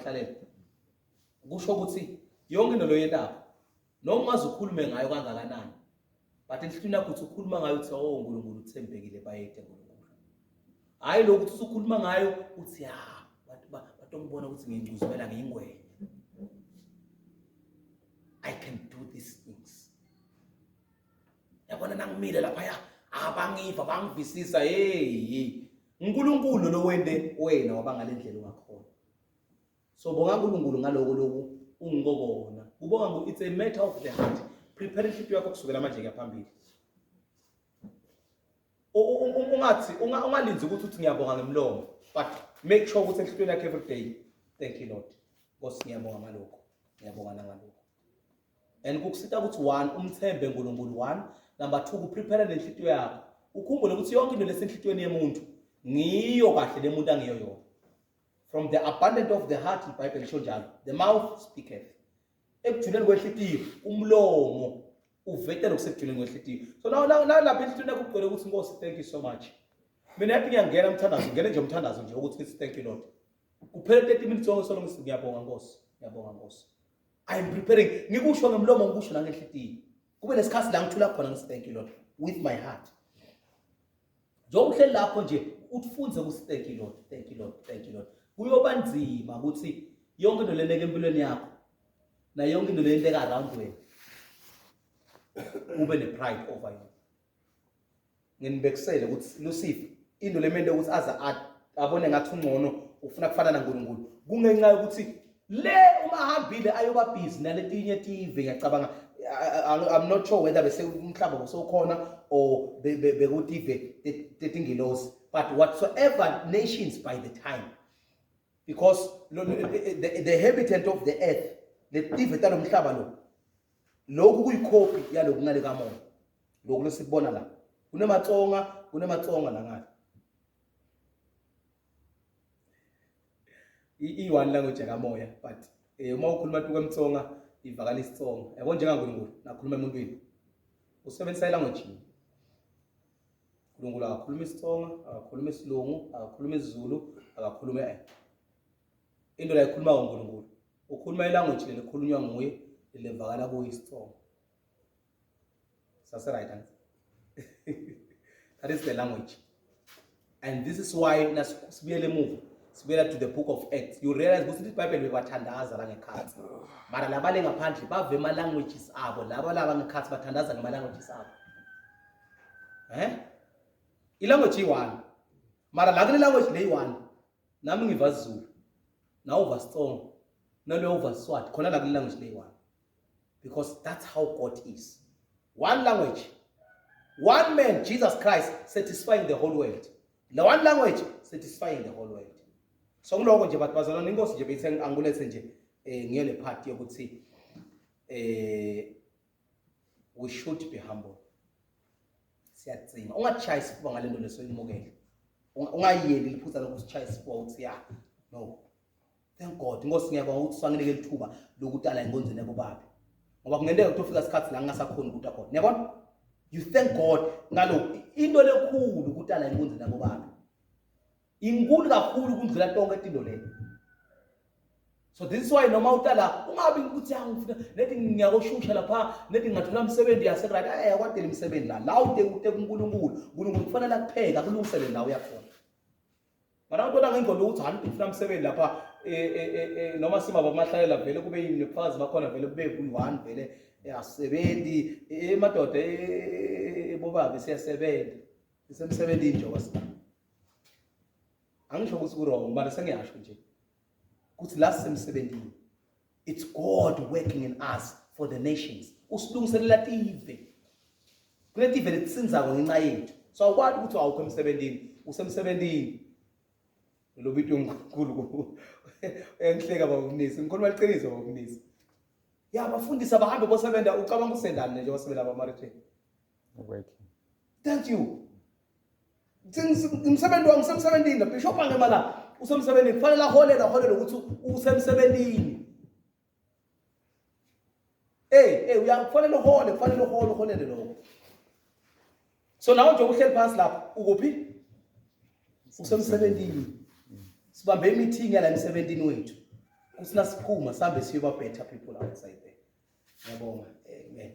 hlalela kusho ukuthi yonke into loyendaba noma ungaze ukhulume ngayo kangakanani but enhlizweni yakho uthi ukhuluma ngayo uthi oh uNkulunkulu uthembekile bayede uNkulunkulu hayi lokho uthi ukhuluma ngayo uthi ya batongibona ukuthi ngingcuzimela ngingwenya I can do these things yabona nangimile lapha abangiva bangivisisa hey uNkulunkulu lo wende wena wabangalendlela ungakhona so bonga uNkulunkulu ngaloko lokhu ungikobona ubonga it's a matter of the heart prepare inhliziyo yakho kusukela manje ngaphambili ungathi ungalinzi ukuthi ngiyabonga ngemlomo but make sure ukuthi enhlizweni yakho every day thank you Lord Nkosi ngiyabonga ngalokho ngiyabonga nangalokho and kukusita ukuthi one umthembe uNkulunkulu one number two kuprepare lenhliziyo yakho ukhumbule ukuthi yonke into lesenhlizweni yemuntu ngiyo kahle lemuntu angiyo yona from the abundance of the heart iBhayibheli lisho njalo the mouth speaketh ekujuleni kwenhliziyo umlomo uvetela kusebujuleni kwenhliziyo so now lapha enhlizweni yakho ugcwele ukuthi Nkosi thank you so much mina yathi ngiyangena umthandazo ngene nje umthandazo nje ukuthi thank you Lord kuphela 30 minutes zonke solo ngithi ngiyabonga Nkosi ngiyabonga Nkosi I am preparing ngikusho ngemlomo ngikusho nangenhliziyo kube lesikhathi la ngithula khona ngithi thank you Lord with my heart njengoba uhleli lapho nje ufunze ukuthi thank you Lord thank you Lord thank you Lord kuyoba nzima ukuthi yonke into leneke empilweni yakho na yonke into lenteka around wena ube ne pride over you nginibekisele ukuthi Lucifer into lemende ukuthi aza abone ngathi ungcono ufuna kufana naNkulunkulu kungenxa yokuthi le uma hambile ayoba busy naletinye TV ngiyacabanga I'm not sure whether bese umhlaba bosokhona or beku TV tetingilosi but whatsoever nations by the time because the habitant of the earth le TV talomhlaba lo lokhu kuyicopy yaloku ngale kamoya lokhu lesibona la kunematsonga la ngale i-one language kamoya but uma ukhuluma kwemtsonga ivakala isitsonga yabo njengaNkulunkulu nakhuluma emuntwini usebenzisa ilanguage uNkulunkulu akakhuluma isitsonga akakhuluma isilungu akakhuluma isiZulu akakhuluma into la ikhuluma ngoNkulunkulu ukhuluma ilanguage lekhulunywa nguye levakala kuyisitsonga sase right that is the language and this is why nasibuyele emuva sibuyela to the book of Acts you realize ukuthi iBhayibheli bebathandaza la ngekhathi mara labale ngaphandle bave ama languages abo laba ngekhathi bathandaza ngama languages abo ilanguage i1 mara la kule language le i1 nami ngiva Zulu na uva Sitsonga nalo uva Swati khona la kule language le i1 because that's how God is one language one man Jesus Christ satisfying the whole world the one language satisfying the whole world so ngiloko nje bathi bazalwane inkosi nje bethi angulethe nje ngiyo le part yokuthi we should be humble siyadzinga ungachaya isifuba ngalento lesoyimukele ungayiyeli liphutha lokusichaya isifuba uthi ya no thank God inkosi ngiyabonga ukuthi sanginike lithuba lokutala inkonzweni yabo babi ngoba kungenzeka ukuthi ufika isikhathi la ngingasakhona ukuthi khona yabona you thank God ngalo into lekhulu ukutala inkonzweni yabo babi inkulu kakhulu kundlela tonke into le so this is why noma utala ungabi ukuthi angifuna nethi ngiyakoshusha lapha nethi ngingathola umsebenzi yase right ayakwadela umsebenzi la ude uNkulunkulu kufanele akupheka kulungisele la uyakhona mara uthola ngengondo ukuthi hantu ufuna umsebenzi lapha noma sima bamahlalela vele kube yinefakazi bakhona vele kube kuyi1 vele asebenzi emadoda bobaba siyasebenza sisemsebenzini nje wasina angisho ukuthi kurong mara sengiyasho nje ukuthi la sisemsebenzini it's God working in us for the nations usilungiselela tive kunetive letsinzako ngenxa yethu so awukwazi ukuthi awukho emsebenzini usemsebenzini lo bithi uNkulunkulu engihleka babumnisi ngikhuluma liqiniso babumnisi ya abafundisi abahambe bosebenza ucabanga usendani nje wasebenza abamaritheni working thank you umsebenzi wangu usemsebenzini la bishop angemala usemsebenzini kufanele aholele ukuthi usemsebenzini uyakufanele uholele lokho so nawe nje uhleli phansi lapha ukuphi usemsebenzini sibambe imeeting yala emsebenzini wethu kusina siphuma sambe siyoba better people outside there. Ngiyabonga. Amen.